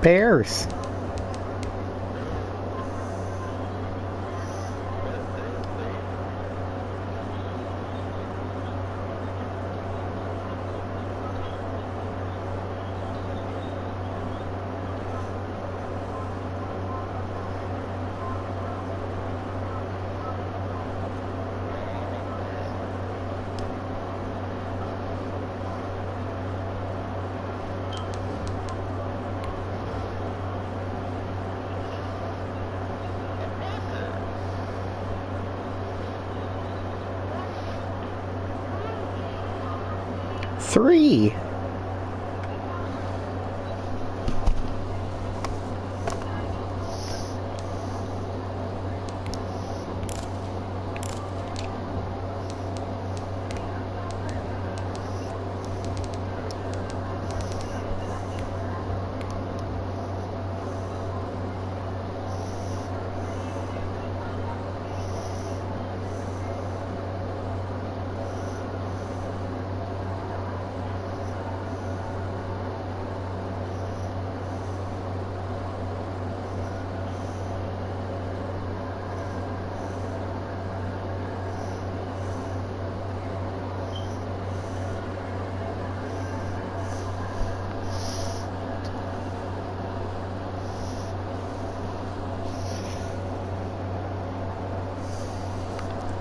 Bears. Three.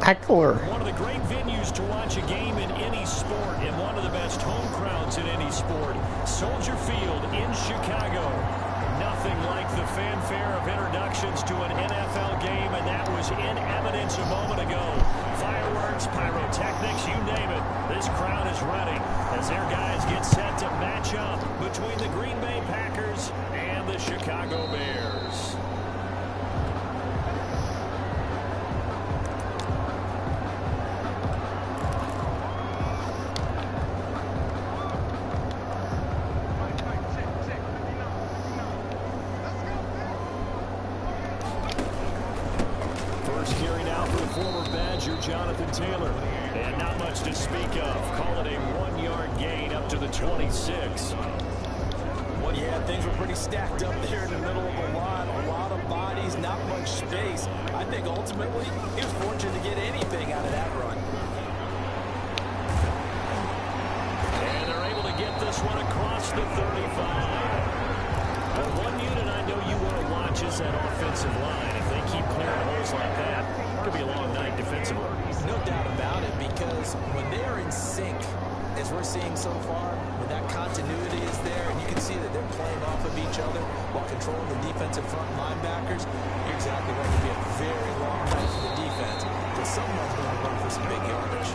Eckler. One of the great venues to watch a game in any sport, and one of the best home crowds in any sport. Soldier Field in Chicago. Nothing like the fanfare of introductions to an NFL game, and that was in evidence a moment ago. Fireworks, pyrotechnics, you name it. This crowd is ready as their guys get set to match up between the Green Bay Packers and the Chicago Bears. Jonathan Taylor, and not much to speak of. Call it a 1-yard gain up to the 26. Well, yeah, things were pretty stacked up there in the middle of a lot of bodies, not much space. I think ultimately he was fortunate to get anything out of that run. And they're able to get this one across the 35. Well, one unit I know you want to watch is that offensive line. If they keep clearing holes like that, it could be a long night defensively. No doubt about it, because when they're in sync, as we're seeing so far, when that continuity is there, and you can see that they're playing off of each other while controlling the defensive front linebackers, you're exactly right. It'll be a very long night for the defense, because someone's going to run for some big yardage.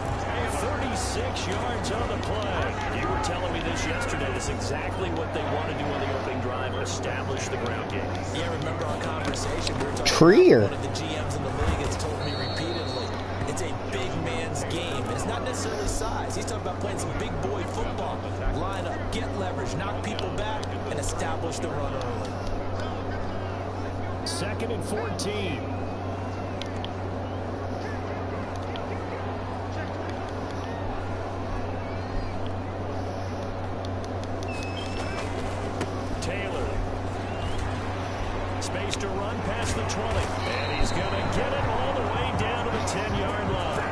36 yards on the play. You were telling me this yesterday. This is exactly what they want to do on the opening drive, establish the ground game. Yeah, remember our conversation? We were talking about one of the GMs in the league has told me repeatedly, it's a big man's game. It's not necessarily size. He's talking about playing some big boy football. Line up, get leverage, knock people back, and establish the run early. 2nd and 14. Taylor. Space to run past the 20. And he's going to get it all the way down to the 10-yard line.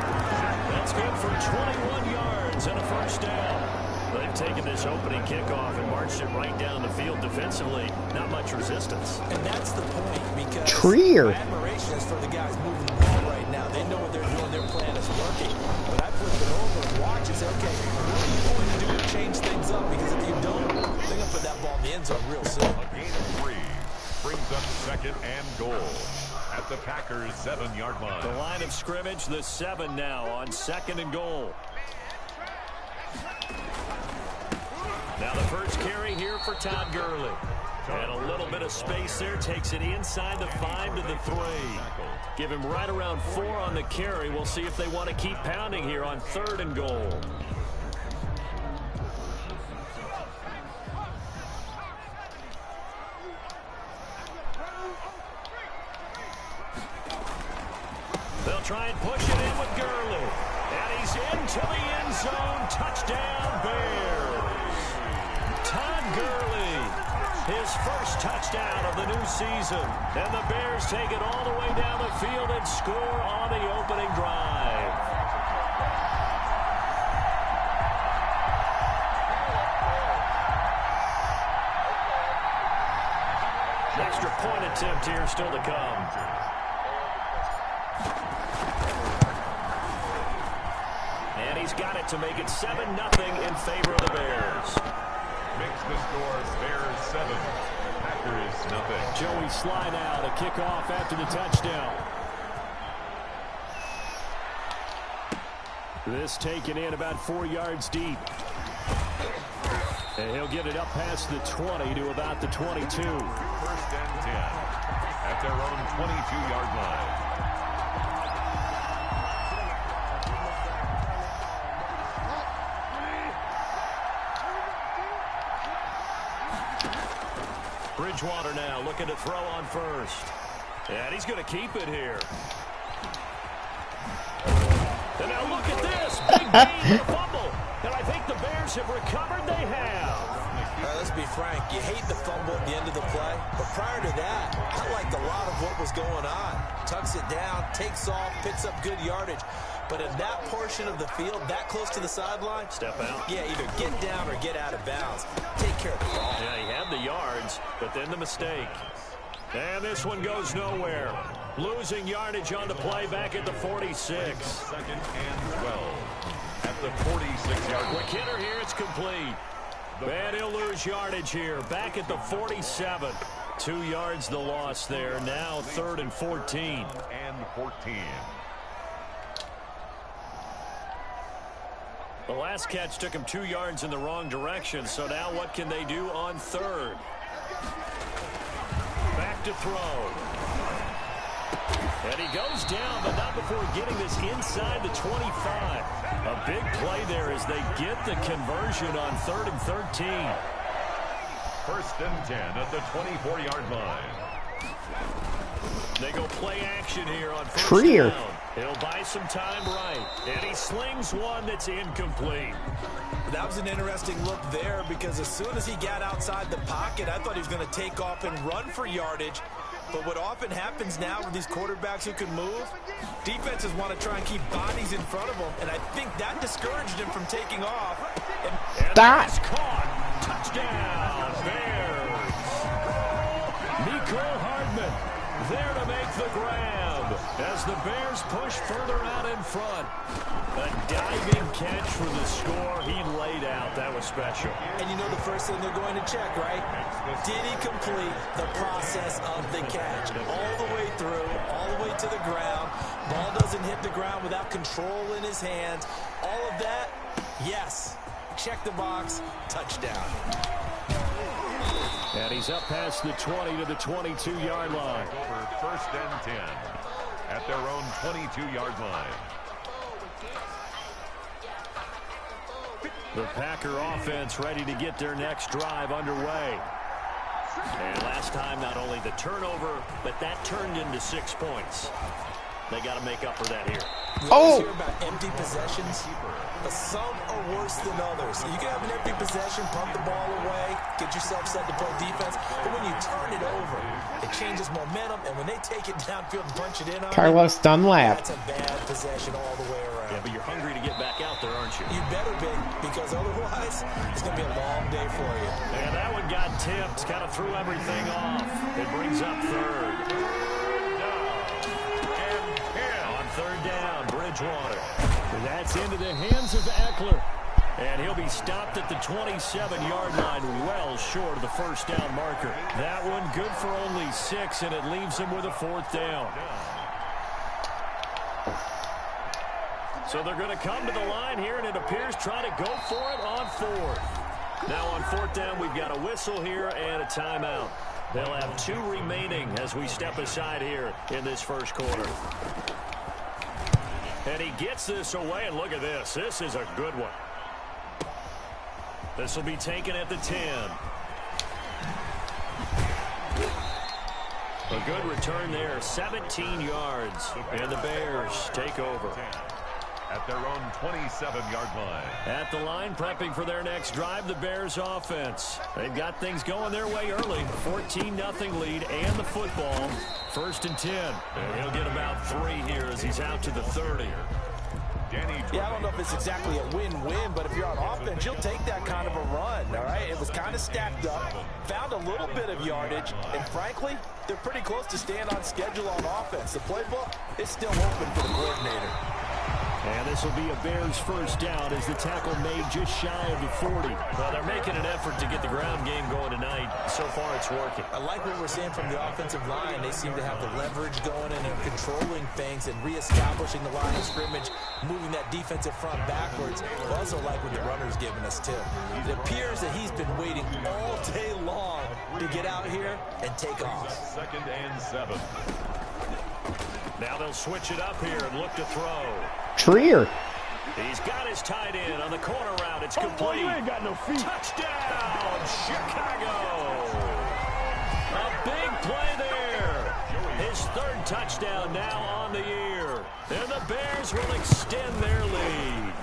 That's good for 21 yards and a first down. They've taken this opening kickoff and marched it right down the field defensively. Not much resistance. And that's the point, because Trier. my admiration is for the guys moving the ball right now. They know what they're doing. Their plan is working. But I flip it over and watch and say, okay, what are you going to do to change things up? Because if you don't, they're going to put that ball in the end zone real soon. A gain of 3 brings up 2nd and goal at the Packers' 7-yard line. The line of scrimmage, the 7 now on 2nd and goal. Now the first carry here for Todd Gurley. And a little bit of space there, takes it inside the 5 to the 3. Give him right around 4 on the carry. We'll see if they want to keep pounding here on 3rd and goal. They'll try and push it in with Gurley. And he's into the end zone. Touchdown, Bears. Todd Gurley. his first touchdown of the new season. And the Bears take it all the way down the field and score on the opening drive. Extra point attempt here still to come. And he's got it to make it 7-0 in favor of the Bears. Makes the score Bears 7, Packers nothing. Joey Sly now to kick off after the touchdown. This taken in about 4 yards deep. And he'll get it up past the 20 to about the 22. First and 10 at their own 22-yard line. Bridgewater now looking to throw on first. And he's going to keep it here. And now look at this. Big gain, the fumble. And I think the Bears have recovered. They have. Let's be frank. You hate the fumble at the end of the play. But prior to that, I liked a lot of what was going on. Tucks it down, takes off, picks up good yardage. But in that portion of the field, that close to the sideline, step out. Yeah, either get down or get out of bounds. Take care of the ball. Yeah, he had the yards, but then the mistake. And this one goes nowhere. Losing yardage on the play back at the 46. Second and 12 at the 46-yard line. Quick hitter here, it's complete. And he'll lose yardage here, back at the 47. 2 yards the loss there, now 3rd and 14. And 14. The last catch took him 2 yards in the wrong direction, so now what can they do on 3rd? Back to throw. And he goes down, but not before getting this inside the 25. A big play there as they get the conversion on 3rd and 13. First and 10 at the 24-yard line. They go play action here on first down. He'll buy some time right. And he slings one that's incomplete. That was an interesting look there because as soon as he got outside the pocket, I thought he was going to take off and run for yardage. But what often happens now with these quarterbacks who can move, defenses want to try and keep bodies in front of them, and I think that discouraged him from taking off. And that's caught. Touchdown, Bears. Nico Hardman there to make the grab as the Bears push further out in front. A diving catch for the score. He laid out. That was special. And you know the first thing they're going to check, right? Did he complete the process of the catch? All the way through, all the way to the ground. Ball doesn't hit the ground without control in his hands. All of that, yes. Check the box. Touchdown. And he's up past the 20 to the 22-yard line. Over first and 10 at their own 22-yard line. The Packer offense ready to get their next drive underway. And last time, not only the turnover, but that turned into 6 points. They got to make up for that here. We always hear about empty possessions, but some are worse than others. You can have an empty possession, pump the ball away, get yourself set to play defense, but when you turn it over, it changes momentum, and when they take it downfield and punch it in on Carlos Dunlap. that's a bad possession all the way around. Yeah, but you're hungry to get back out there, aren't you? You better be, because otherwise, it's going to be a long day for you. And that one got tipped, kind of threw everything off. It brings up 3rd. Third down, Bridgewater. And that's into the hands of Eckler. And he'll be stopped at the 27-yard line, well short of the first down marker. That one good for only 6, and it leaves him with a 4th down. So they're going to come to the line here, and it appears trying to go for it on 4th. Now on 4th down, we've got a whistle here and a timeout. They'll have 2 remaining as we step aside here in this first quarter. And he gets this away, and look at this. This is a good one. This will be taken at the 10. A good return there, 17 yards. And the Bears take over. at their own 27-yard line. At the line, prepping for their next drive, the Bears offense. They've got things going their way early. 14-0 lead and the football. 1st and 10. And he'll get about 3 here as he's out to the 30. Yeah, I don't know if it's exactly a win-win, but if you're on offense, you'll take that kind of a run, all right? It was kind of stacked up, found a little bit of yardage, and frankly, they're pretty close to staying on schedule on offense. The playbook is still open for the coordinator. And this will be a Bears first down as the tackle made just shy of the 40. Well, they're making an effort to get the ground game going tonight. So far, it's working. I like what we're seeing from the offensive line. They seem to have the leverage going and they're controlling things and reestablishing the line of scrimmage, moving that defensive front backwards. I also like what the runner's giving us, too. It appears that he's been waiting all day long to get out here and take off. 2nd and 7. Now they'll switch it up here and look to throw. Trier. He's got his tight end on the corner route. It's complete. You ain't got no feet. Touchdown, Chicago. A big play there. His 3rd touchdown now on the year. And the Bears will extend their lead.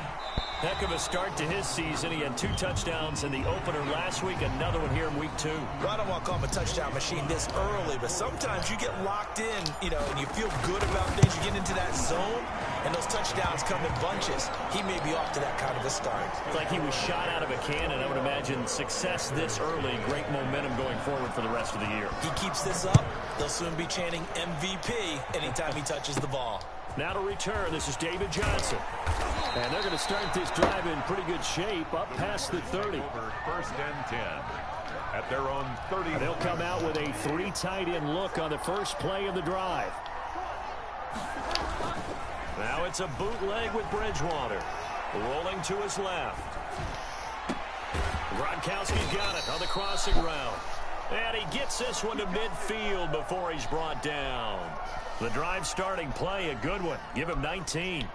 Heck of a start to his season. He had 2 touchdowns in the opener last week, another one here in week 2. Well, I don't want to call him a touchdown machine this early, but sometimes you get locked in, you know, and you feel good about things. You get into that zone, and those touchdowns come in bunches. He may be off to that kind of a start. It's like he was shot out of a cannon. I would imagine success this early, great momentum going forward for the rest of the year. He keeps this up, they'll soon be chanting MVP anytime he touches the ball. Now to return, this is David Johnson. And they're going to start this drive in pretty good shape, up past the 30. Over 1st and 10 at their own 30. And they'll come out with a 3 tight end look on the first play of the drive. Now it's a bootleg with Bridgewater. Rolling to his left. Gronkowski's got it on the crossing route. And he gets this one to midfield before he's brought down. The drive starting play, a good one. Give him 19.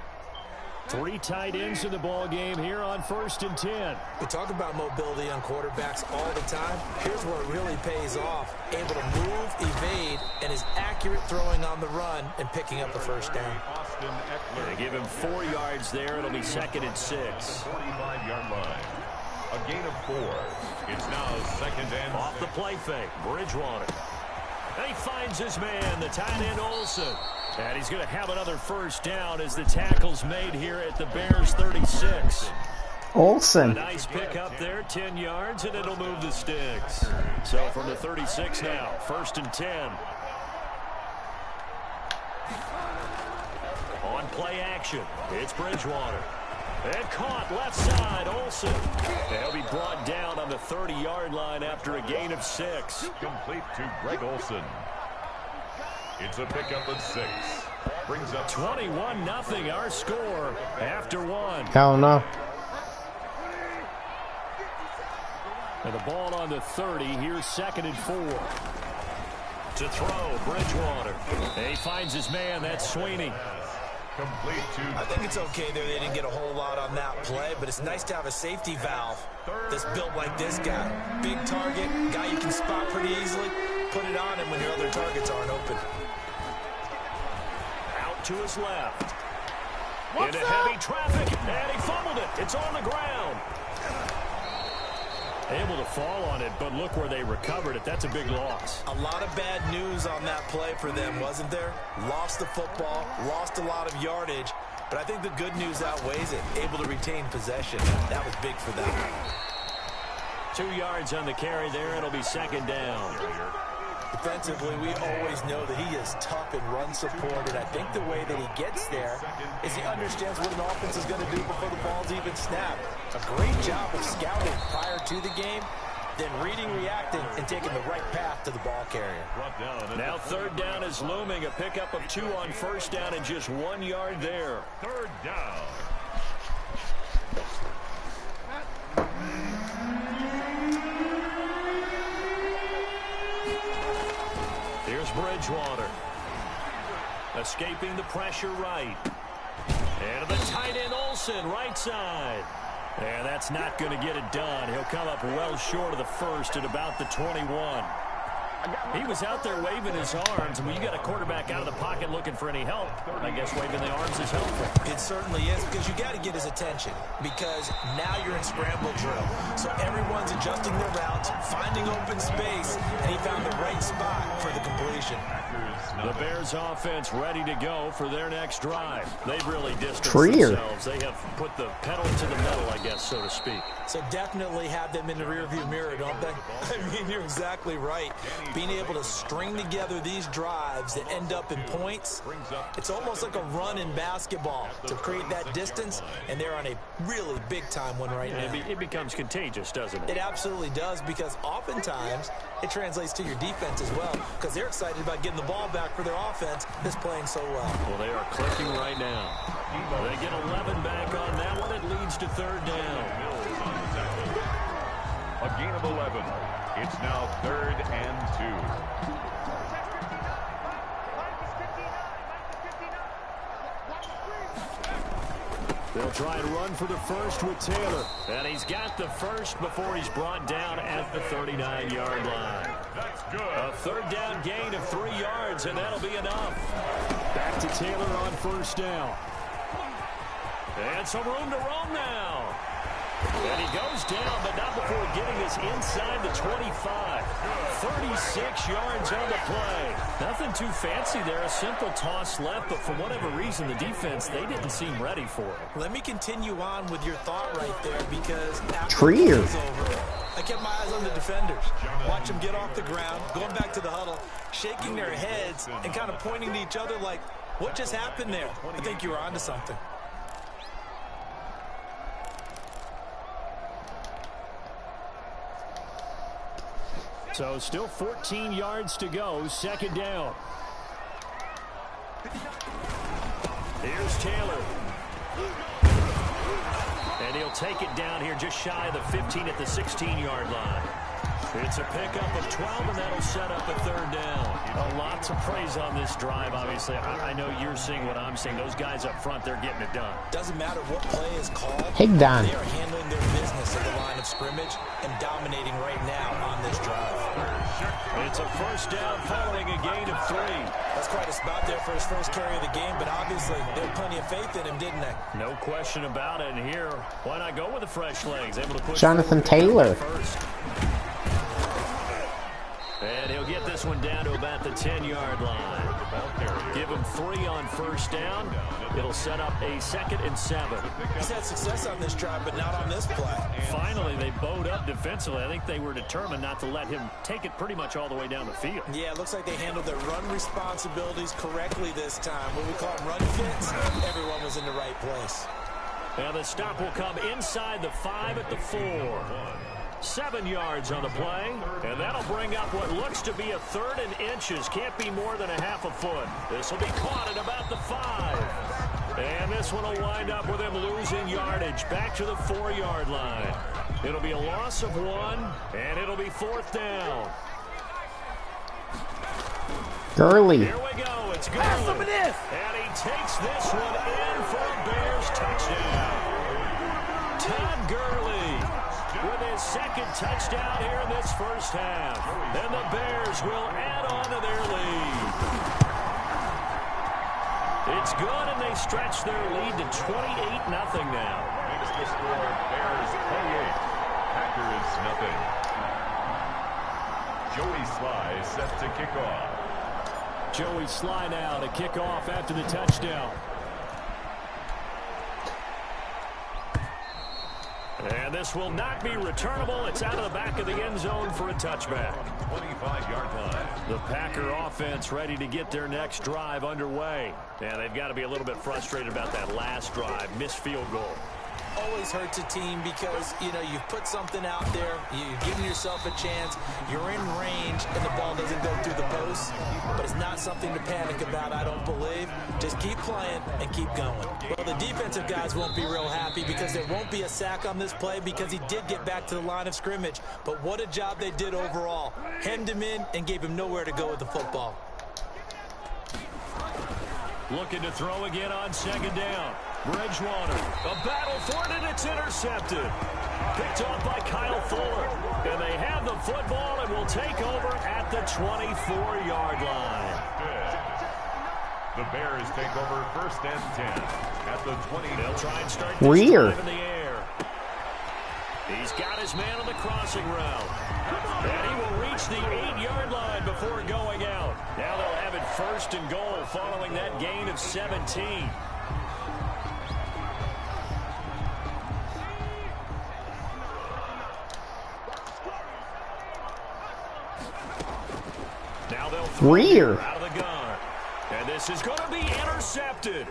3 tight ends in the ball game here on 1st and 10. We talk about mobility on quarterbacks all the time. Here's where it really pays off. Able to move, evade, and is accurate throwing on the run and picking up the first down. They give him 4 yards there. It'll be 2nd and 6. 45-yard line. A gain of 4. It's now 2nd and off the play fake. Bridgewater. And he finds his man, the tight end Olsen. And he's going to have another first down as the tackle's made here at the Bears 36. Olsen. A nice pick up there, 10 yards, and it'll move the sticks. So from the 36 now, 1st and 10. On play action, it's Bridgewater. And caught left side, Olsen. They'll be brought down on the 30-yard line after a gain of 6. Complete to Greg Olsen. It's a pickup of 6. Brings up 21-0 our score after 1. Hell no. And the ball on the 30. Here's 2nd and 4. To throw, Bridgewater. And he finds his man. That's Sweeney. complete to... I think it's okay there. They didn't get a whole lot on that play, but it's nice to have a safety valve that's built like this guy. Big target, guy you can spot pretty easily. Put it on him when your other targets aren't open. Out to his left. Into heavy traffic, and he fumbled it. It's on the ground. Able to fall on it, but look where they recovered it. That's a big loss. A lot of bad news on that play for them, wasn't there? Lost the football, lost a lot of yardage, but I think the good news outweighs it. Able to retain possession. That was big for them. 2 yards on the carry there. It'll be second down. Defensively, we always know that he is tough and run support, and I think the way that he gets there is he understands what an offense is going to do before the ball's even snapped. A great job of scouting prior to the game, then reading, reacting, and taking the right path to the ball carrier. Now third down is looming. A pickup of 2 on first down and just 1 yard there. Third down. Here's Bridgewater. Escaping the pressure right. And the tight end Olsen, right side. And that's not going to get it done. He'll come up well short of the first at about the 21. He was out there waving his arms. I mean, you got a quarterback out of the pocket looking for any help. I guess waving the arms is helpful. It certainly is, because you got to get his attention, because now you're in scramble drill. So everyone's adjusting their routes, finding open space, and he found the right spot for the completion. The Bears offense ready to go for their next drive. They've really distanced themselves. They have put the pedal to the metal, I guess, so to speak. So definitely have them in the rearview mirror, don't they? I mean, you're exactly right. Being able to string together these drives that end up in points, it's almost like a run in basketball to create that distance, and they're on a really big-time one right now. It becomes contagious, doesn't it? It absolutely does, because oftentimes it translates to your defense as well, because they're excited about getting the ball back for their offense that's playing so well. Well, they are clicking right now. They get 11 back on that one. It leads to third down. A gain of 11. It's now 3rd and 2. They'll try and run for the first with Taylor. And he's got the first before he's brought down at the 39-yard line. That's good. A third down gain of 3 yards, and that'll be enough. Back to Taylor on first down. And some room to roam now. And he goes down, but not before getting this inside the 25. 36 yards on the play. Nothing too fancy there. A simple toss left, but for whatever reason, the defense, they didn't seem ready for it. Let me continue on with your thought right there, because after Trier. it was over, I kept my eyes on the defenders. Watch them get off the ground, going back to the huddle, shaking their heads and kind of pointing to each other like, what just happened there? I think you were onto something. So still 14 yards to go, second down. Here's Taylor. And he'll take it down here just shy of the 15 at the 16-yard line. It's a pickup of 12, and that'll set up a third down. A lot to praise on this drive, obviously. I know you're seeing what I'm seeing. Those guys up front, they're getting it done. Doesn't matter what play is called. Hey, Don. They are handling their business at the line of scrimmage and dominating right now on this drive. It's a first down following a gain of 3. That's quite a spot there for his first carry of the game, but obviously they had plenty of faith in him, didn't they? No question about it. And here, why not go with the fresh legs? Able to push Jonathan Taylor. First. And he'll get this one down to about the 10-yard line. Give him 3 on first down. It'll set up a 2nd and 7. He's had success on this drive, but not on this play. Finally, they bowed up defensively. I think they were determined not to let him take it pretty much all the way down the field. Yeah, it looks like they handled their run responsibilities correctly this time. What we call them run fits, everyone was in the right place. And the stop will come inside the 5 at the 4. 7 yards on the play, and that'll bring up what looks to be a 3rd and inches. Can't be more than a half a foot. This will be caught at about the 5. And this one will wind up with him losing yardage back to the 4-yard line. It'll be a loss of 1, and it'll be 4th down. Gurley. Here we go. It's Gurley. And he takes this one in for a Bears touchdown. Todd Gurley with his 2nd touchdown here in this first half. And the Bears will add on to their lead. It's good, and they stretch their lead to 28-0 now. Makes the score Bears 28, Packers nothing. Joey Sly set to kick off. Joey Sly now to kick off after the touchdown. And this will not be returnable. It's out of the back of the end zone for a touchback. 25-yard line. The Packer offense ready to get their next drive underway. Yeah, they've got to be a little bit frustrated about that last drive. Missed field goal. Always hurts a team because, you know, you've put something out there, you've given yourself a chance, you're in range, and the ball doesn't go through the post. But it's not something to panic about, I don't believe. Just keep playing and keep going. Well, the defensive guys won't be real happy because there won't be a sack on this play because he did get back to the line of scrimmage. But what a job they did overall. Hemmed him in and gave him nowhere to go with the football. Looking to throw again on 2nd down. Bridgewater, a battle for it, and it's intercepted. Picked off by Kyle Fuller. And they have the football and will take over at the 24-yard line. The Bears take over 1st and 10 at the 20. They'll try and start this drive in the air. He's got his man on the crossing route. And he will reach the 8-yard line before going out. Now they'll have it 1st and goal following that gain of 17. Now they'll throw out of the gun. And this is going to be intercepted.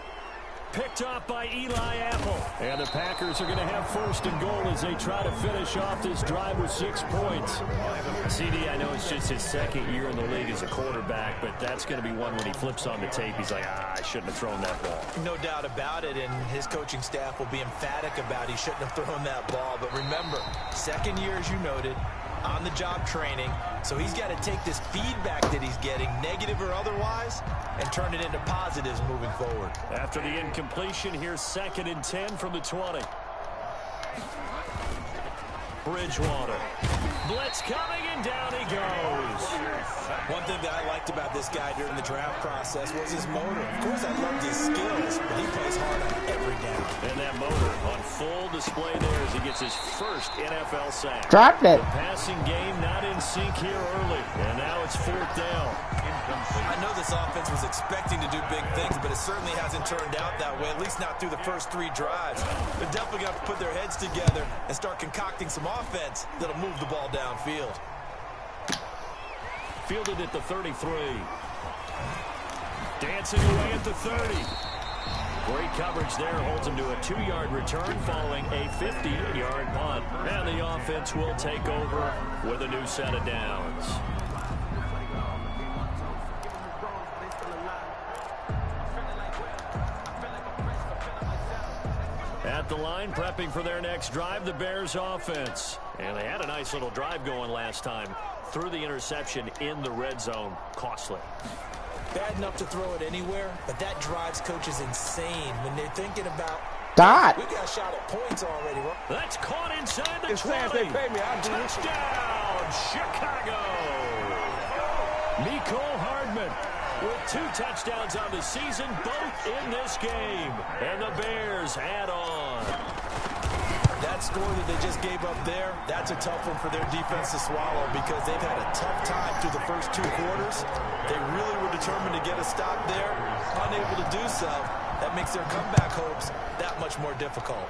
Picked off by Eli Apple. And the Packers are going to have 1st and goal as they try to finish off this drive with 6 points. CD, I know it's just his 2nd year in the league as a quarterback, but that's going to be one when he flips on the tape. He's like, I shouldn't have thrown that ball. No doubt about it, and his coaching staff will be emphatic about he shouldn't have thrown that ball. But remember, 2nd year, as you noted, on-the-job training, so he's got to take this feedback that he's getting, negative or otherwise, and turn it into positives moving forward. After the incompletion, here's 2nd and 10 from the 20. Bridgewater. Blitz coming, and down he goes. One thing that I liked about this guy during the draft process was his motor. Of course, I loved his skills, but he plays hard on every down. And that motor on full display there as he gets his 1st NFL sack. Dropped it. The passing game not in sync here early, and now it's 4th down. I know this offense was expecting to do big things, but it certainly hasn't turned out that way, at least not through the first 3 drives. They're definitely going to have to put their heads together and start concocting some offense that'll move the ball downfield. Fielded at the 33. Dancing away at the 30. Great coverage there, holds him to a 2-yard return following a 50-yard punt. And the offense will take over with a new set of downs. At the line, prepping for their next drive, the Bears offense. And they had a nice little drive going last time. Through the interception in the red zone. Costly. Bad enough to throw it anywhere, but that drives coaches insane when they're thinking about, Dot. we got shot at points already. That's caught inside the 20. Touchdown, Chicago. Mecole Hardman with 2 touchdowns on the season, both in this game. And the Bears add on. That score that they just gave up there, that's a tough one for their defense to swallow because they've had a tough time through the first 2 quarters. They really were determined to get a stop there, unable to do so. That makes their comeback hopes that much more difficult.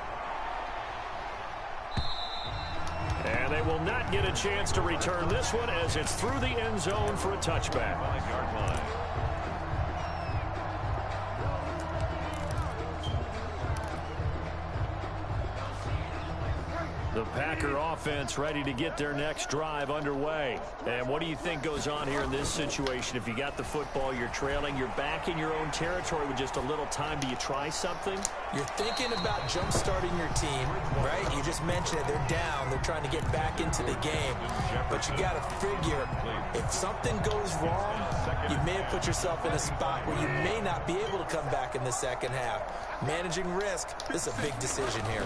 And they will not get a chance to return this one as it's through the end zone for a touchback. 5-yard line. The Packer offense ready to get their next drive underway. And what do you think goes on here in this situation? If you got the football, you're trailing, you're back in your own territory with just a little time. Do you try something? You're thinking about jump-starting your team, right? You just mentioned it. They're down. They're trying to get back into the game. But you got to figure, if something goes wrong, you may have put yourself in a spot where you may not be able to come back in the second half. Managing risk, this is a big decision here.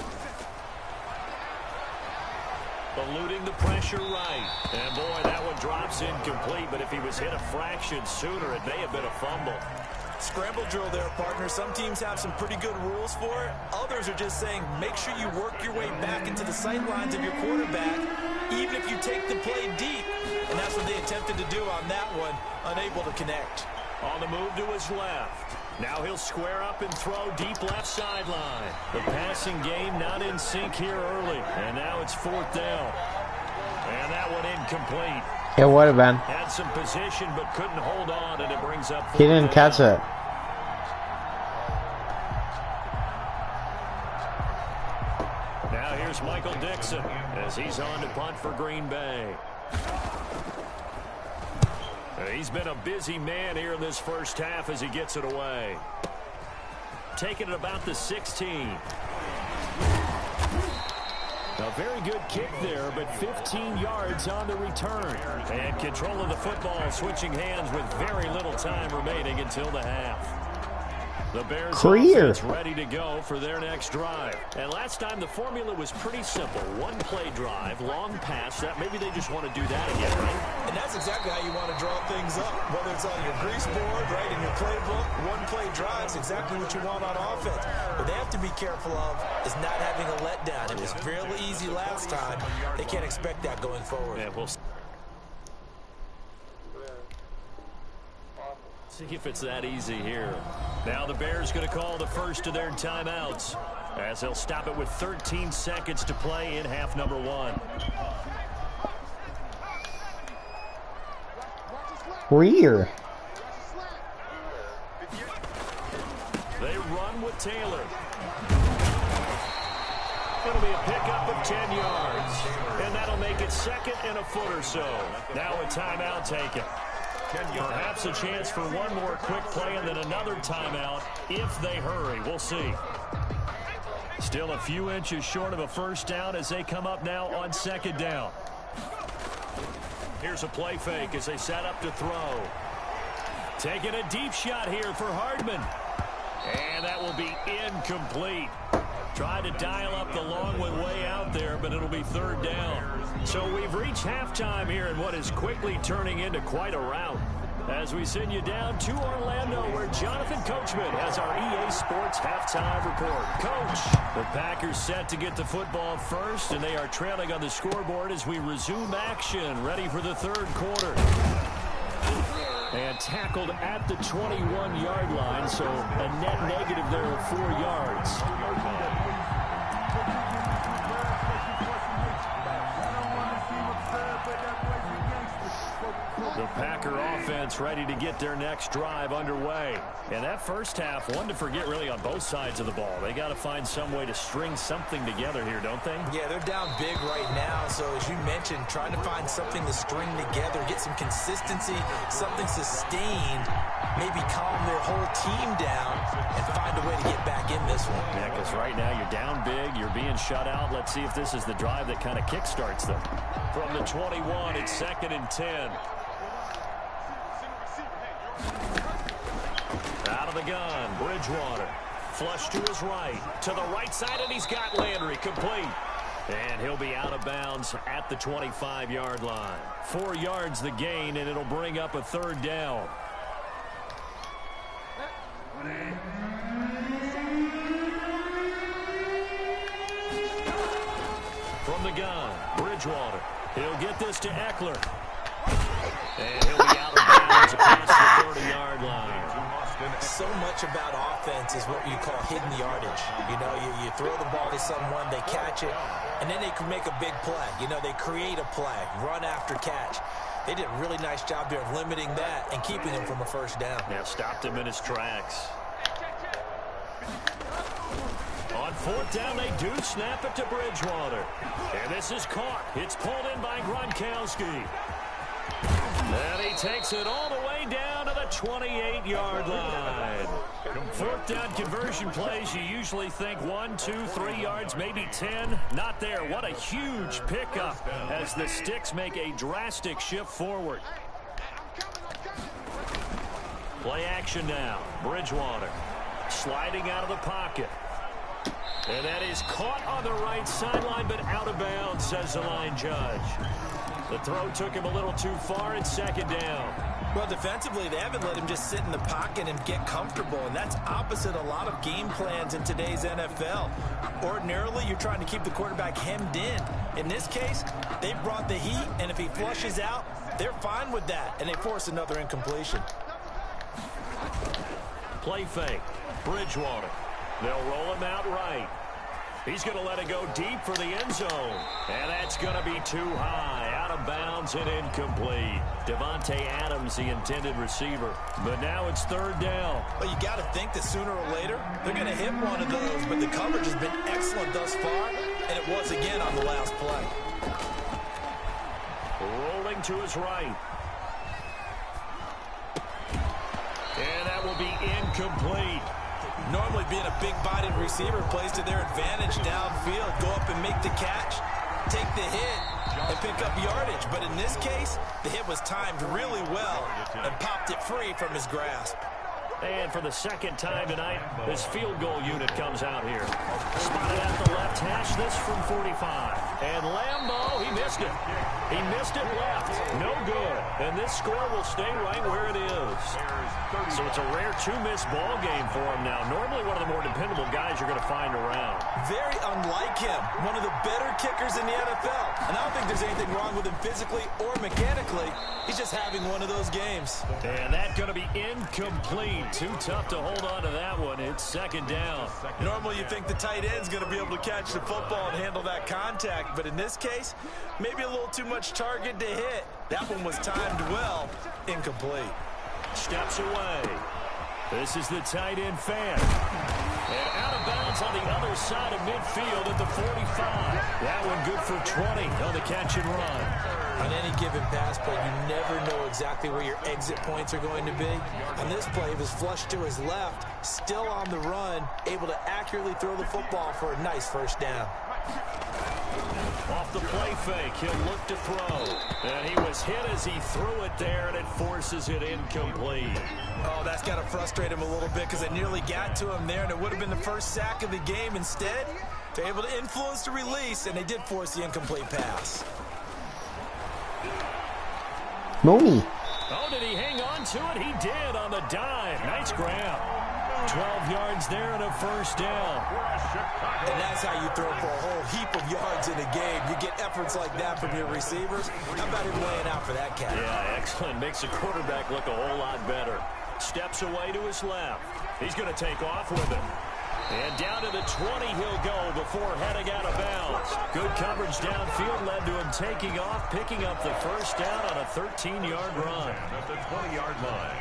Eluding the pressure right. And boy, that one drops incomplete, but if he was hit a fraction sooner, it may have been a fumble. Scramble drill there, partner. Some teams have some pretty good rules for it. Others are just saying, make sure you work your way back into the sight lines of your quarterback, even if you take the play deep. And that's what they attempted to do on that one, unable to connect. On the move to his left. Now he'll square up and throw deep left sideline. The passing game not in sync here early. And now it's 4th down. And that one incomplete. It would have been. Had some position but couldn't hold on, and it brings up 4th He didn't catch it. Now here's Michael Dixon as he's on to punt for Green Bay. He's been a busy man here in this first half as he gets it away. Taking it about the 16. A very good kick there, but 15 yards on the return. And control of the football switching hands with very little time remaining until the half. The Bears Career. offense ready to go for their next drive. And last time the formula was pretty simple. One play drive, long pass. That maybe they just want to do that again, right? And that's exactly how you want to draw things up. Whether it's on your grease board, right, in your playbook, one play drive is exactly what you want on offense. What they have to be careful of is not having a letdown. It was fairly easy last time. They can't expect that going forward. Yeah, we'll see if it's that easy here. Now the Bears going to call the first of their timeouts as they'll stop it with 13 seconds to play in half number 1. Career. They run with Taylor. It'll be a pickup of 10 yards. And that'll make it second and a foot or so. Now a timeout taken. Perhaps a chance for one more quick play and then another timeout if they hurry. We'll see. Still a few inches short of a first down as they come up now on second down. Here's a play fake as they set up to throw. Taking a deep shot here for Hardman. And that will be incomplete. Tried to dial up the long one way out there, but it'll be third down. So we've reached halftime here in what is quickly turning into quite a rout. As we send you down to Orlando, where Jonathan Coachman has our EA Sports halftime report. Coach, the Packers set to get the football first, and they are trailing on the scoreboard as we resume action, ready for the third quarter. And tackled at the 21-yard line, so a net negative there of 4 yards. The Packer offense ready to get their next drive underway. And that first half, one to forget really on both sides of the ball. They got to find some way to string something together here, don't they? Yeah, they're down big right now. So as you mentioned, trying to find something to string together, get some consistency, something sustained, maybe calm their whole team down and find a way to get back in this one. Yeah, because right now you're down big, you're being shut out. Let's see if this is the drive that kind of kickstarts them. From the 21, it's 2nd and 10. Out of the gun, Bridgewater. Flush to his right. To the right side, and he's got Landry complete. And he'll be out of bounds at the 25-yard line. 4 yards the gain, and it'll bring up a third down. From the gun, Bridgewater. He'll get this to Eckler. And he'll be out of bounds across the 30-yard line. So much about offense is what you call hidden yardage. You know, you throw the ball to someone, they catch it, and then they can make a big play. You know, they create a play, run after catch. They did a really nice job there of limiting that and keeping him from a first down. Yeah, stopped him in his tracks. On fourth down, they do snap it to Bridgewater. And this is caught. It's pulled in by Gronkowski. And he takes it all the way down to the 28-yard line. Fourth down conversion plays, you usually think 1, 2, 3 yards, maybe 10. Not there. What a huge pickup as the Sticks make a drastic shift forward. Play action now. Bridgewater sliding out of the pocket. And that is caught on the right sideline, but out of bounds, says the line judge. The throw took him a little too far. It's second down. Well, defensively, they haven't let him just sit in the pocket and get comfortable, and that's opposite a lot of game plans in today's NFL. Ordinarily, you're trying to keep the quarterback hemmed in. In this case, they brought the heat, and if he flushes out, they're fine with that, and they force another incompletion. Play fake. Bridgewater. They'll roll him out right. He's going to let it go deep for the end zone. And that's going to be too high. Out of bounds and incomplete. Devontae Adams, the intended receiver. But now it's third down. Well, you got to think that sooner or later, they're going to hit one of those. But the coverage has been excellent thus far. And it was again on the last play. Rolling to his right. And that will be incomplete. Normally being a big-bodied receiver plays to their advantage downfield. Go up and make the catch, take the hit, and pick up yardage. But in this case, the hit was timed really well and popped it free from his grasp. And for the second time tonight, this field goal unit comes out here. Spotted at the left hash, this from 45. And Lambeau, he missed it. He missed it left. No good. And this score will stay right where it is. So it's a rare two-miss ball game for him now. Normally one of the more dependable guys you're going to find around. Very unlike him. One of the better kickers in the NFL. And I don't think there's anything wrong with him physically or mechanically. He's just having one of those games. And that's going to be incomplete. Too tough to hold on to that one. It's second down. Normally you think the tight end's going to be able to catch the football and handle that contact. But in this case, maybe a little too much target to hit. That one was timed well. Incomplete. Steps away. This is the tight end fan. And out of bounds on the other side of midfield at the 45. That one good for 20 on the catch and run. On any given pass play, you never know exactly where your exit points are going to be. On this play, he was flushed to his left, still on the run, able to accurately throw the football for a nice first down. Off the play fake, he'll look to throw. And he was hit as he threw it there, and it forces it incomplete. Oh, that's got to frustrate him a little bit because it nearly got to him there, and it would have been the first sack of the game. Instead, they're able to influence the release, and they did force the incomplete pass. Mooney. Oh, did he hang on to it? He did on the dive. Nice grab. 12 yards there and a first down. And that's how you throw for a whole heap of yards in a game. You get efforts like that from your receivers. How about him laying out for that cat? Yeah, excellent. Makes the quarterback look a whole lot better. Steps away to his left. He's going to take off with it. And down to the 20 he'll go before heading out of bounds. Good coverage downfield led to him taking off, picking up the first down on a 13-yard run. At the 20-yard line.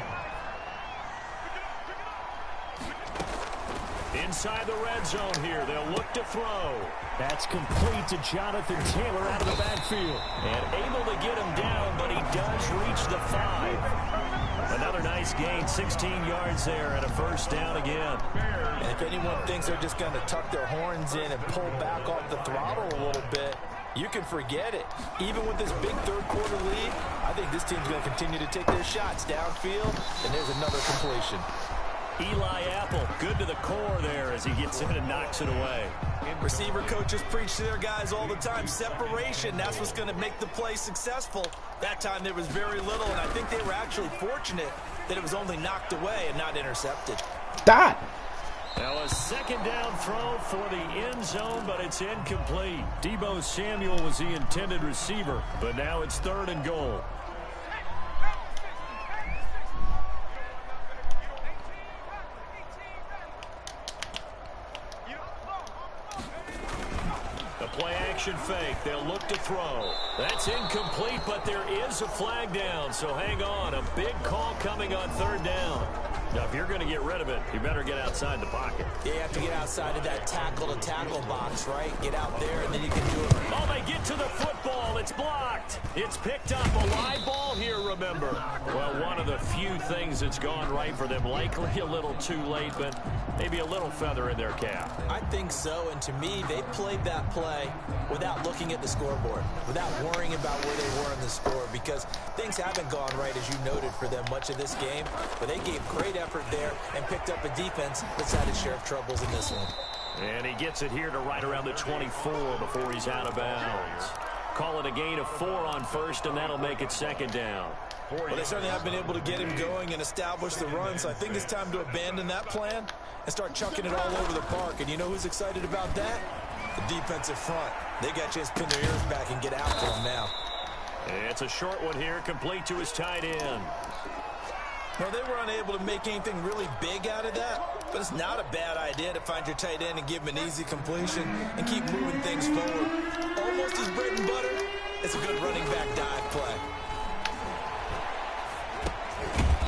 Inside the red zone here, they'll look to throw. That's complete to Jonathan Taylor out of the backfield. And able to get him down, but he does reach the 5. Another nice gain, 16 yards there and a first down again. And if anyone thinks they're just going to tuck their horns in and pull back off the throttle a little bit, you can forget it. Even with this big third-quarter lead, I think this team's going to continue to take their shots downfield, and there's another completion. Eli Apple, good to the core there as he gets in and knocks it away. Receiver coaches preach to their guys all the time. Separation, that's what's going to make the play successful. That time there was very little, and I think they were actually fortunate that it was only knocked away and not intercepted. Dot. Now a second down throw for the end zone, but it's incomplete. Deebo Samuel was the intended receiver, but now it's 3rd and goal. Play action fake. They'll look to throw. That's incomplete, but there is a flag down, so hang on. A big call coming on 3rd down. Now, if you're going to get rid of it, you better get outside the pocket. Yeah, you have to get outside of that tackle-to-tackle box, right? Get out there, and then you can do it. Oh, they get to the football. It's blocked. It's picked up. A live ball here, remember. Well, one of the few things that's gone right for them. Likely a little too late, but maybe a little feather in their cap. I think so, and to me, they played that play without looking at the scoreboard, without worrying about where they were in the score, because things haven't gone right, as you noted, for them much of this game, but they gave great effort there and picked up a defense that's had its share of troubles in this one. And he gets it here to right around the 24 before he's out of bounds. Call it a gain of 4 on 1st, and that'll make it 2nd down. Well, they certainly have been able to get him going and establish the run, so I think it's time to abandon that plan and start chucking it all over the park. And you know who's excited about that? The defensive front. They got a chance to pin their ears back and get after him now. It's a short one here, complete to his tight end. Well, they were unable to make anything really big out of that, but it's not a bad idea to find your tight end and give him an easy completion and keep moving things forward. Almost his bread and butter. It's a good running back dive play.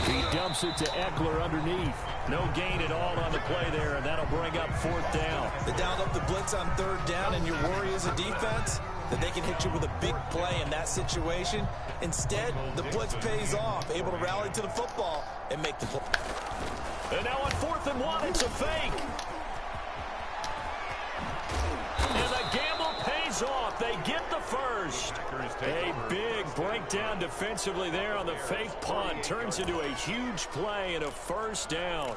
He dumps it to Eckler underneath. No gain at all on the play there, and that'll bring up 4th down. They dialed up the blitz on 3rd down, and your worry as a defense that they can hit you with a big play in that situation. Instead, the blitz pays off, able to rally to the football and make the play. And now on 4th and 1, it's a fake. And the gamble pays is off. They get the first. A big breakdown defensively there on the fake punt. Turns into a huge play and a first down.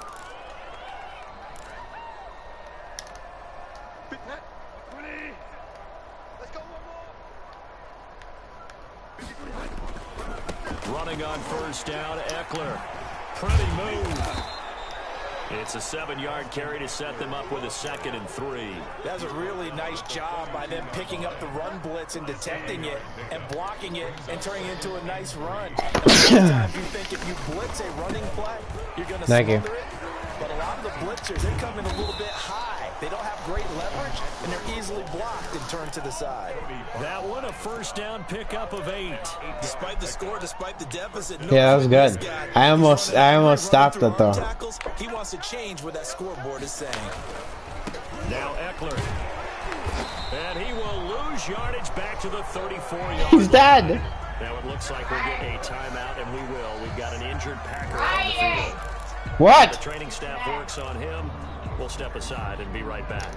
Running on first down, Eckler. Pretty move. It's a 7-yard carry to set them up with a 2nd and 3. That's a really nice job by them picking up the run blitz and detecting it and blocking it and turning it into a nice run. Sometimes you think if you blitz a running play, you're going to smother it. But a lot of the blitzers, they come in a little bit high. They don't have great leverage, and they're easily blocked and turned to the side. That one a first down pickup of 8. Despite the score, despite the deficit. Yeah, that was good. I almost stopped it though. He wants to change what that scoreboard is saying. Now Eckler. And he will lose yardage back to the 34-yard. He's dead. Now it looks like we'll get a timeout, and we will. We've got an injured Packer on the field. What? The training staff works on him. We'll step aside and be right back.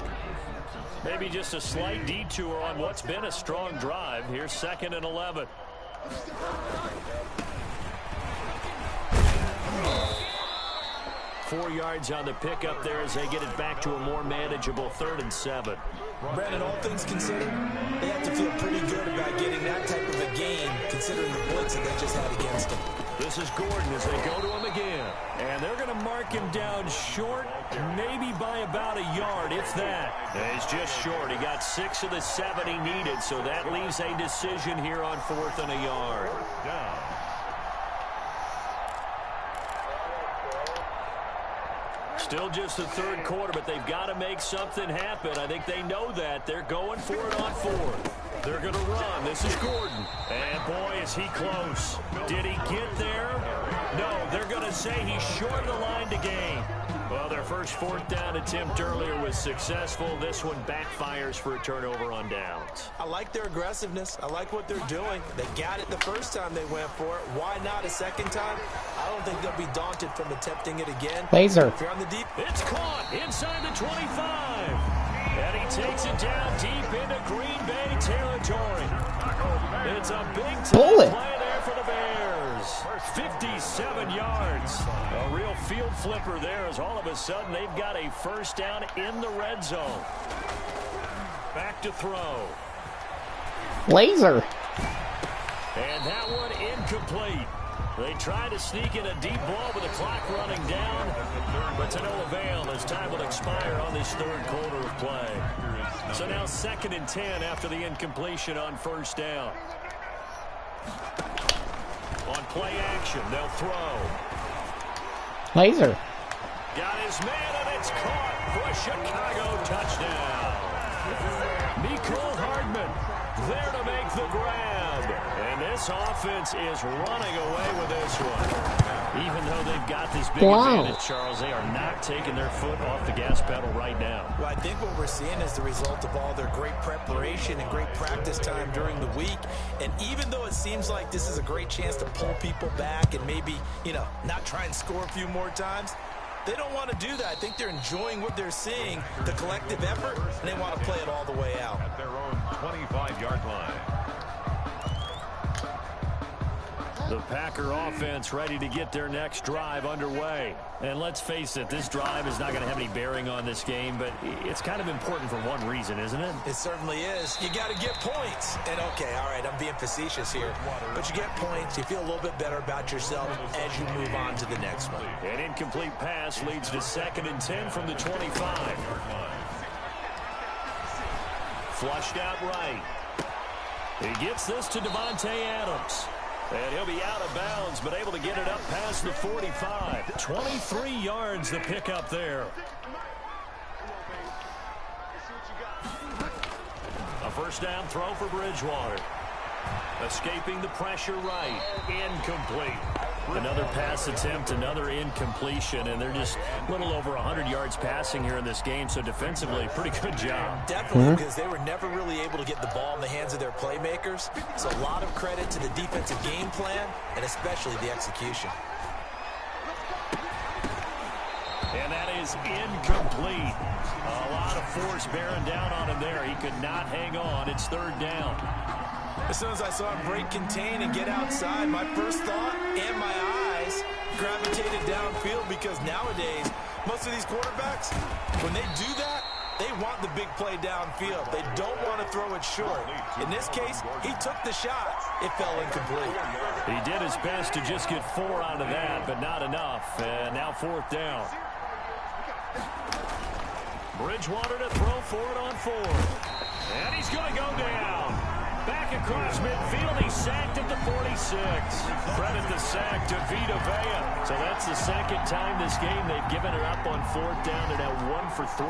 Maybe just a slight detour on what's been a strong drive. Here's 2nd and 11. Four yards on the pickup there as they get it back to a more manageable 3rd and 7. Brandon, all things considered, they have to feel pretty good about getting that type of a gain, considering the blitz that they just had against them. This is Gordon as they go to him again. And they're going to mark him down short, maybe by about a yard, if that. He's just short. He got 6 of the 7 he needed, so that leaves a decision here on 4th and a yard. Still just the 3rd quarter, but they've got to make something happen. I think they know that. They're going for it on 4th. They're going to run. This is Gordon. And, boy, is he close. Did he get there? No, they're going to say he's short of the line to gain. Well, their first 4th down attempt earlier was successful. This one backfires for a turnover on downs. I like their aggressiveness. I like what they're doing. They got it the first time they went for it. Why not a second time? I don't think they'll be daunted from attempting it again. Laser. If you're on the deep. It's caught inside the 25. And he takes it down deep into Green Bay territory. It's a big play there for the Bears. 57 yards. A real field flipper there as all of a sudden they've got a first down in the red zone. Back to throw. Laser. And that one incomplete. They try to sneak in a deep ball with the clock running down, but to no avail as time will expire on this 3rd quarter of play. So now 2nd and 10 after the incompletion on first down. On play action, they'll throw. Laser. Got his man, and it's caught for a Chicago touchdown. Mecole Hardman there to make the grab. And this offense is running away with this one. Even though they've got this big advantage, Charles, they are not taking their foot off the gas pedal right now. Well, I think what we're seeing is the result of all their great preparation and great practice time during the week. And even though it seems like this is a great chance to pull people back and maybe, not try and score a few more times, they don't want to do that. I think they're enjoying what they're seeing, the collective effort, and they want to play it all the way out. At their own 25-yard line. The Packer offense ready to get their next drive underway. And let's face it, this drive is not going to have any bearing on this game, but it's kind of important for one reason, isn't it? It certainly is. You got to get points. And, okay, all right, I'm being facetious here. But you get points, you feel a little bit better about yourself as you move on to the next one. An incomplete pass leads to 2nd and 10 from the 25. Flushed out right. He gets this to Devontae Adams. And he'll be out of bounds, but able to get it up past the 45. 23 yards the pickup there. A first down throw for Bridgewater. Escaping the pressure right. Incomplete. Another pass attempt, another incompletion, and they're just a little over 100 yards passing here in this game, so defensively, pretty good job. Definitely, because they were never really able to get the ball in the hands of their playmakers, so a lot of credit to the defensive game plan, and especially the execution. And that is incomplete. A lot of force bearing down on him there. He could not hang on. It's third down. As soon as I saw him break contain and get outside, my first thought and my eyes gravitated downfield, because nowadays, most of these quarterbacks, when they do that, they want the big play downfield. They don't want to throw it short. In this case, he took the shot. It fell incomplete. He did his best to just get 4 out of that, but not enough. And now fourth down. Bridgewater to throw for it on 4. And he's going to go down. Back across midfield, he's sacked at the 46. Credit the sack to Vita Vea. So that's the second time this game they've given it up on fourth down. They're now 1 for 3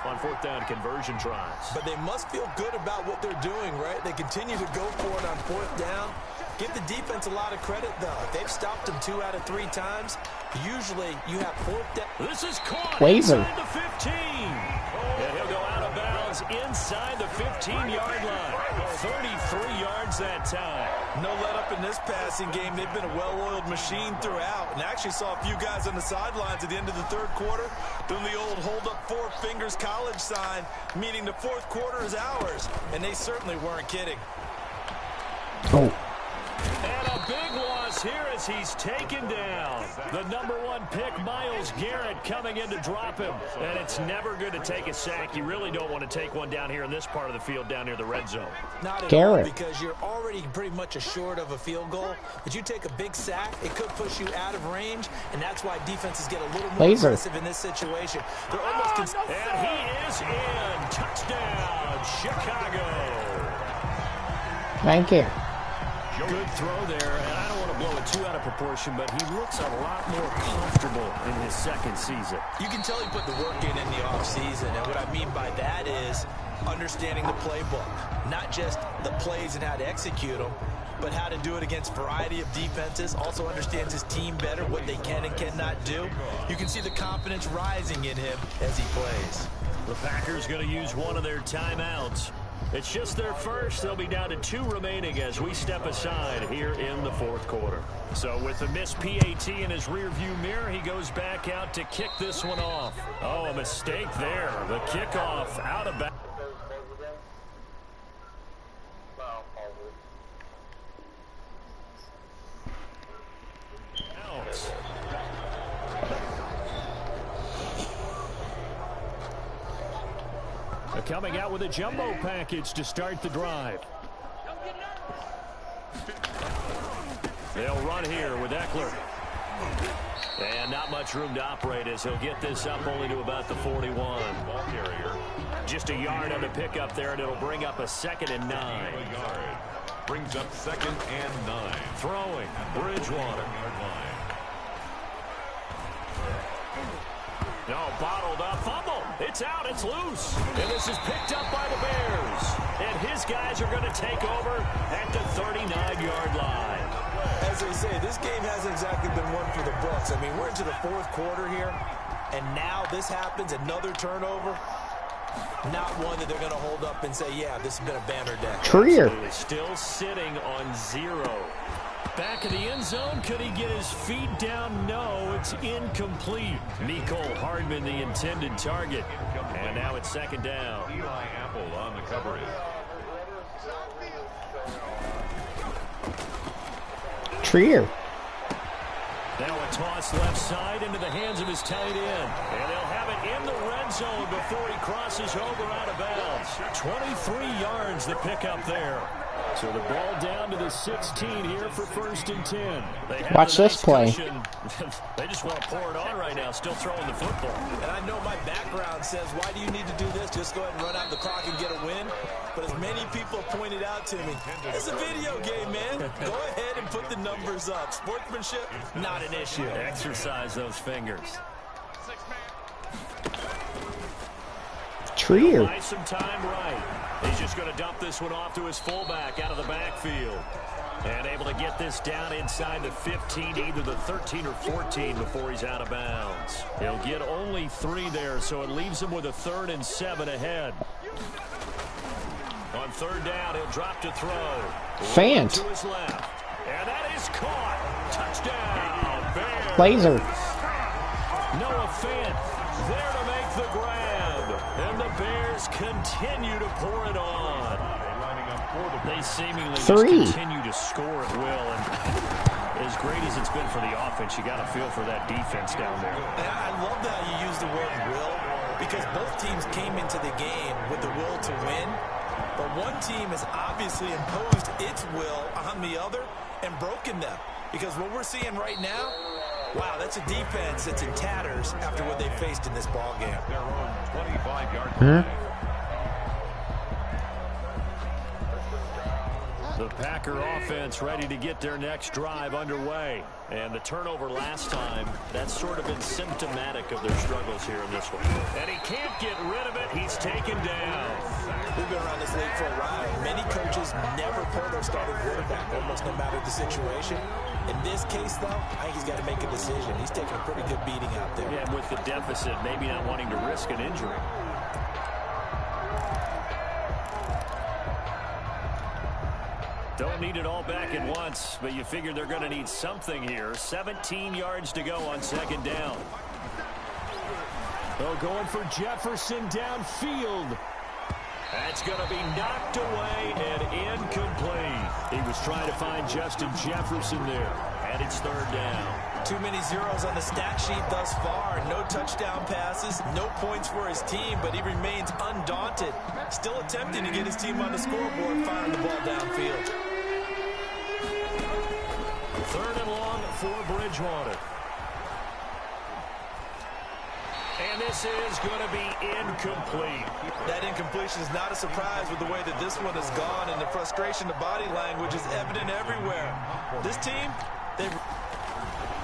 on fourth down conversion tries. But they must feel good about what they're doing, right? They continue to go for it on fourth down. Give the defense a lot of credit, though. They've stopped them 2 out of 3 times. Usually, you have fourth down. This is caught Laser. inside the 15. And he'll go out of bounds inside the 15-yard line. 33 yards that time. No let up in this passing game. They've been a well-oiled machine throughout. And I actually saw a few guys on the sidelines at the end of the third quarter doing the old hold up 4 fingers college sign, meaning the fourth quarter is ours. And they certainly weren't kidding. Oh. And a big loss here as he's taken down. The number 1 pick, Myles Garrett, coming in to drop him. And it's never good to take a sack. You really don't want to take one down here in this part of the field down near the red zone. Not at Garrett. all, because you're already pretty much assured of a field goal. But you take a big sack, it could push you out of range, and that's why defenses get a little more aggressive in this situation. They're almost and he is in. Touchdown, Chicago. Thank you. Good throw there, and I don't want to blow it too out of proportion, but he looks a lot more comfortable in his second season. You can tell he put the work in the offseason, and what I mean by that is understanding the playbook. Not just the plays and how to execute them, but how to do it against a variety of defenses. Also understands his team better, what they can and cannot do. You can see the confidence rising in him as he plays. The Packers going to use one of their timeouts. It's just their first. They'll be down to 2 remaining as we step aside here in the fourth quarter. So with the missed PAT in his rearview mirror, he goes back out to kick this one off. Oh, a mistake there. The kickoff out of bounds. Coming out with a jumbo package to start the drive. They'll run here with Eckler. And not much room to operate as he'll get this up only to about the 41. Ball carrier. Just a yard on the pickup there, and it'll bring up a 2nd and 9. Brings up 2nd and 9. Throwing, Bridgewater. No, bottled up, fumble. It's out, it's loose. And this is picked up by the Bears. And his guys are going to take over at the 39-yard line. As they say, this game hasn't exactly been one for the books. I mean, we're into the fourth quarter here, and now this happens, another turnover. Not one that they're going to hold up and say, yeah, this has been a banner day. Trier. Still sitting on 0. Back in the end zone, could he get his feet down? No, it's incomplete. Mecole Hardman, the intended target. And now it's 2nd down. Eli Apple on the coverage. Trier. Now a toss left side into the hands of his tight end. And they'll have it in the red zone before he crosses over out of bounds. 23 yards the pickup there. So the ball down to the 16 here for 1st and 10. Watch this play. They just want to pour it on right now, still throwing the football. And I know my background says, why do you need to do this? Just go ahead and run out the clock and get a win. But as many people pointed out to me, it's a video game, man. Go ahead and put the numbers up. Sportsmanship, not an issue. Exercise those fingers. Trier. Buy some time right. He's just going to dump this one off to his fullback out of the backfield. And able to get this down inside the 15, either the 13 or 14 before he's out of bounds. He'll get only 3 there, so it leaves him with a 3rd and 7 ahead. On 3rd down, he'll drop to throw. Fant. To his left. And that is caught. Touchdown, Bears. Laser. Noah Fant there to make the grab. And the Bears continue to pour it on. They seemingly just continue to score at will. And as great as it's been for the offense, you got to feel for that defense down there. And I love that you use the word will, because both teams came into the game with the will to win. But one team has obviously imposed its will on the other and broken them. Because what we're seeing right now, wow, that's a defense that's in tatters after what they faced in this ball game. Their own 25-yard line. The Packer offense ready to get their next drive underway. And the turnover last time, that's sort of been symptomatic of their struggles here in this one. And he can't get rid of it. He's taken down. We've been around this league for a while. Many coaches never pull their starting quarterback, almost no matter the situation. In this case, though, I think he's got to make a decision. He's taking a pretty good beating out there. Yeah, with the deficit, maybe not wanting to risk an injury. Don't need it all back at once, but you figure they're going to need something here. 17 yards to go on second down. Oh, going for Jefferson downfield. That's going to be knocked away and incomplete. He was trying to find Justin Jefferson there, and it's third down. Too many zeros on the stat sheet thus far. No touchdown passes, no points for his team, but he remains undaunted. Still attempting to get his team on the scoreboard, firing the ball downfield. Third and long for Bridgewater. And this is going to be incomplete. That incompletion is not a surprise with the way that this one has gone, and the frustration, the body language is evident everywhere. This team,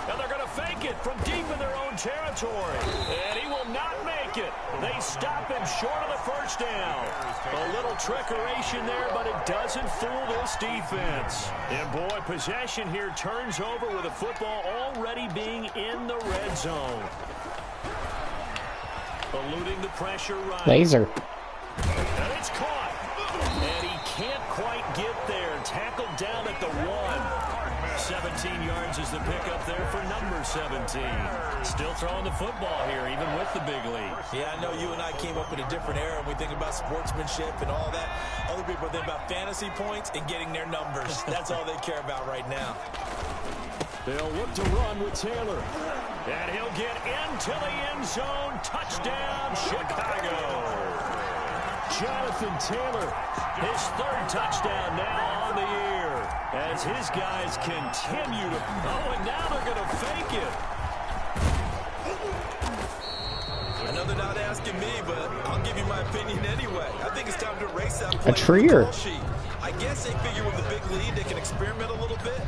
now they're going to fake it from deep in their own territory. And he will not make it. They stop him short of the first down. A little trickeration there, but it doesn't fool this defense. And boy, possession here turns over with the football already being in the red zone. Eluding the pressure right. Laser. And it's caught. And he can't quite get there. Tackled down at the 1. 17 yards is the pickup there for number 17. Still throwing the football here, even with the big lead. Yeah, I know you and I came up in a different era, and we think about sportsmanship and all that. Other people think about fantasy points and getting their numbers. That's all they care about right now. They'll look to run with Taylor. And he'll get into the end zone. Touchdown, Chicago. Jonathan Taylor, his third touchdown now on the year. As his guys continue to... Oh, and now they're going to fake it. I know they're not asking me, but I'll give you my opinion anyway. I think it's time to erase that A play. Trier. I guess they figure with the big lead they can experiment a little bit.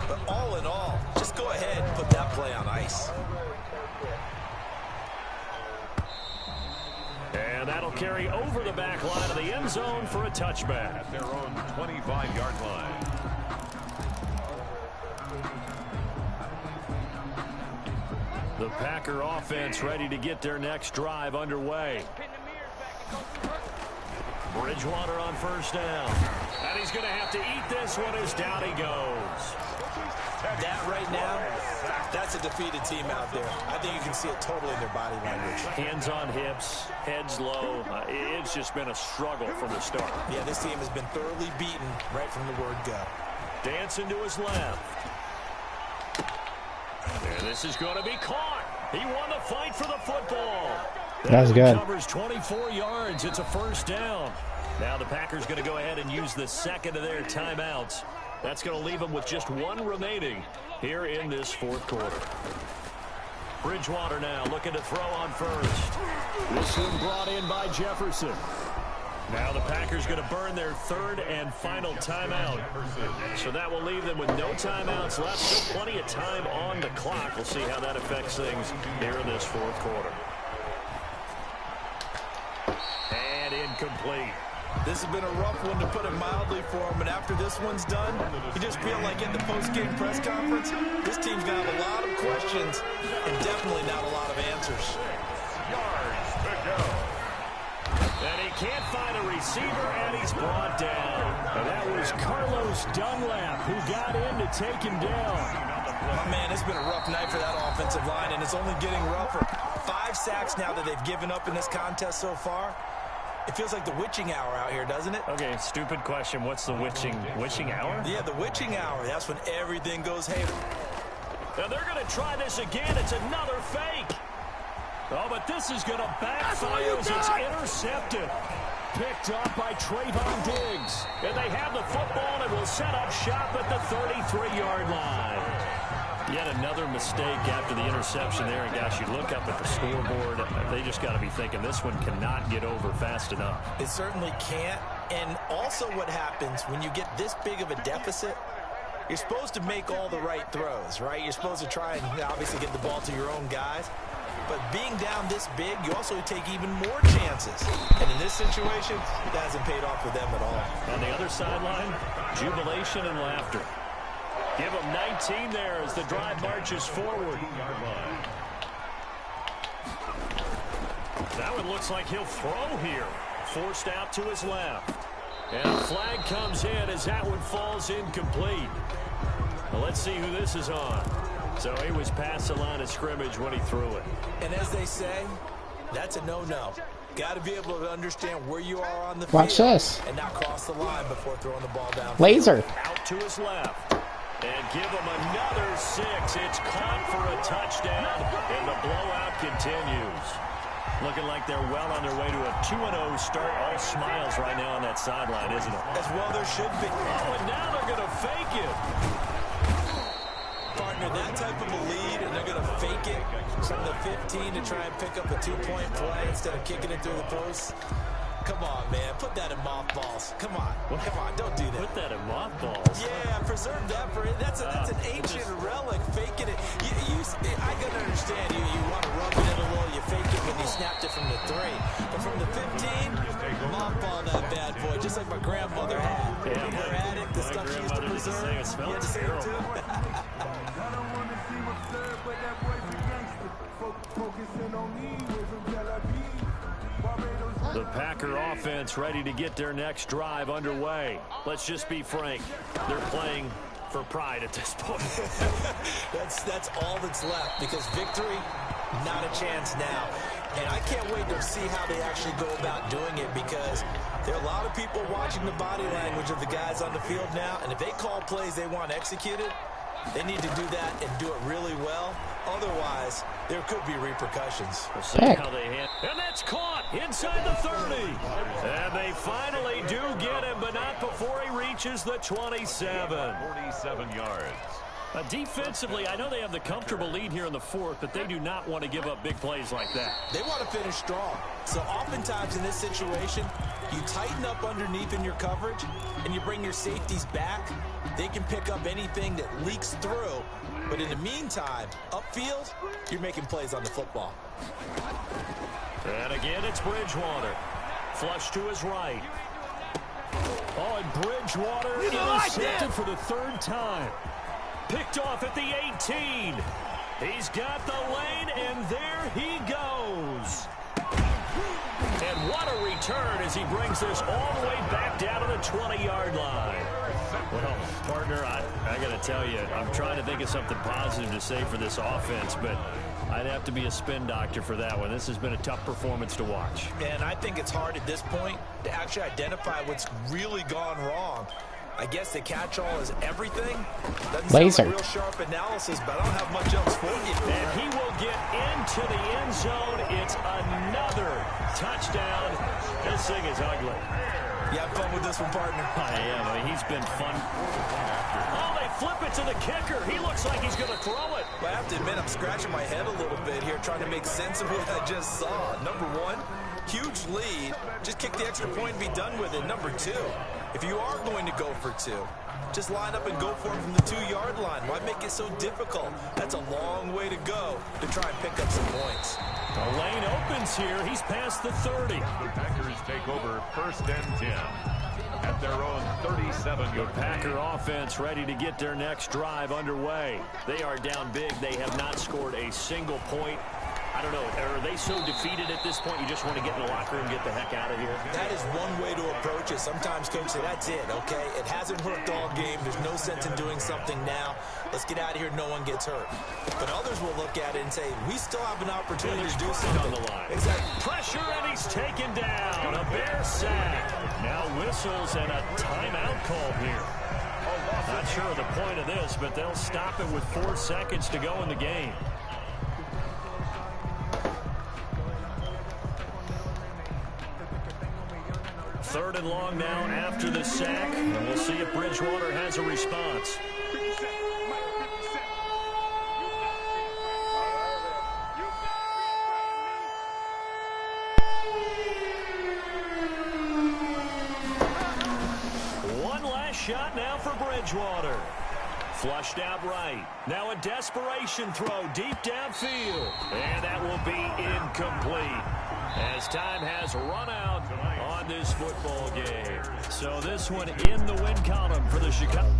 But all in all, just go ahead and put that play on ice. And that'll carry over the back line of the end zone for a touchback. At their own 25-yard line. The Packer offense ready to get their next drive underway. Bridgewater on first down. And he's going to have to eat this one as down he goes. That right now, that's a defeated team out there. I think you can see it totally in their body language. Hands on hips, heads low. It's just been a struggle from the start. Yeah, this team has been thoroughly beaten right from the word go. Dancing to his left. And this is going to be caught. He won the fight for the football. That was good. Covers 24 yards. It's a first down. Now the Packers going to go ahead and use the second of their timeouts. That's going to leave them with just one remaining here in this fourth quarter. Bridgewater now looking to throw on first. This one brought in by Jefferson. Now the Packers going to burn their third and final timeout. So that will leave them with no timeouts left. Still plenty of time on the clock. We'll see how that affects things here in this fourth quarter. And incomplete. This has been a rough one, to put it mildly, for him. And after this one's done, you just feel like in the post-game press conference, this team's going to have a lot of questions and definitely not a lot of answers. Yards to go. And he can't find a receiver, and he's brought down. And that was Carlos Dunlap who got in to take him down. Oh, man, it's been a rough night for that offensive line, and it's only getting rougher. 5 sacks now that they've given up in this contest so far. It feels like the witching hour out here, doesn't it? Okay, stupid question. What's the witching hour? Yeah, the witching hour. That's when everything goes haywire. Now they're going to try this again. It's another fake. Oh, but this is going to backfire as it's intercepted. Picked off by Trayvon Diggs. And they have the football and will set up shop at the 33-yard line. Yet another mistake after the interception there. And, gosh, you look up at the scoreboard. They just got to be thinking this one cannot get over fast enough. It certainly can't. And also what happens when you get this big of a deficit, you're supposed to make all the right throws, right? You're supposed to try and obviously get the ball to your own guys. But being down this big, you also take even more chances. And in this situation, it hasn't paid off for them at all. On the other sideline, jubilation and laughter. Give him 19 there as the drive marches forward. Now it looks like he'll throw here. Forced out to his left. And a flag comes in as that one falls incomplete. Well, let's see who this is on. So he was past the line of scrimmage when he threw it. And as they say, that's a no-no. Got to be able to understand where you are on the field. Watch this. And not cross the line before throwing the ball down. Laser. Out to his left. And give him another 6. It's caught for a touchdown. And the blowout continues. Looking like they're well on their way to a 2-0 start. All smiles right now on that sideline, isn't it? As well there should be. Oh, and now they're going to fake it. Partner, that type of a lead, and they're going to fake it from the 15 to try and pick up a 2-point play instead of kicking it through the post. Come on, man. Put that in mothballs. Come on. Come on. Don't do that. Put that in mothballs. Yeah, preserve that for it. That's an ancient relic. Faking it. I can understand you want to rub it in a little. You fake it when you snapped it from the 3. But from the 15, mothball that bad boy, just like my grandmother had. Yeah, her attic, the stuff she used to preserve. It smells terrible. The Packer offense ready to get their next drive underway. Let's just be frank. They're playing for pride at this point. That's all that's left, because victory, not a chance now. And I can't wait to see how they actually go about doing it, because there are a lot of people watching the body language of the guys on the field now, and if they call plays they want executed, they need to do that and do it really well. Otherwise, there could be repercussions. We'll see how they handle. And that's caught inside the 30. And they finally do get him, but not before he reaches the 27. 47 yards. Defensively, I know they have the comfortable lead here in the 4th, but they do not want to give up big plays like that. They want to finish strong. So oftentimes in this situation, you tighten up underneath in your coverage, and you bring your safeties back. They can pick up anything that leaks through. But in the meantime, upfield, you're making plays on the football. And again, it's Bridgewater. Flush to his right. Oh, and Bridgewater intercepted for the 3rd time. Picked off at the 18. He's got the lane, and there he goes. And what a return as he brings this all the way back down to the 20-yard line. Well, partner, I got to tell you, I'm trying to think of something positive to say for this offense, but I'd have to be a spin doctor for that one. This has been a tough performance to watch. And I think it's hard at this point to actually identify what's really gone wrong. I guess the catch-all is everything. Doesn't Laser. sound like real sharp analysis, but I don't have much else for you. And he will get into the end zone. It's another touchdown. This thing is ugly. You have fun with this one, partner? I am. I mean, he's been fun. Oh, they flip it to the kicker. He looks like he's going to throw it. Well, I have to admit, I'm scratching my head a little bit here, trying to make sense of what I just saw. Number 1, huge lead. Just kick the extra point and be done with it. Number 2, if you are going to go for 2, just line up and go for it from the 2-yard line. Why make it so difficult? That's a long way to go to try and pick up some points. The lane opens here. He's past the 30. The Packers take over 1st and 10 at their own 37-yard line. The Packer offense ready to get their next drive underway. They are down big. They have not scored a single point. I don't know. Are they so defeated at this point you just want to get in the locker room and get the heck out of here? That is one way to approach it. Sometimes coach say, that's it, okay? It hasn't worked all game. There's no sense in doing something now. Let's get out of here. No one gets hurt. But others will look at it and say, we still have an opportunity to do something. On the line. Exactly. Pressure, and he's taken down. A Bear sack. Now whistles and a timeout call here. Not sure of the point of this, but they'll stop it with 4 seconds to go in the game. Third and long now after the sack, and we'll see if Bridgewater has a response. One last shot now for Bridgewater. Flushed out right. Now a desperation throw deep downfield. And that will be incomplete, as time has run out on this football game. So this one in the win column for the Chicago.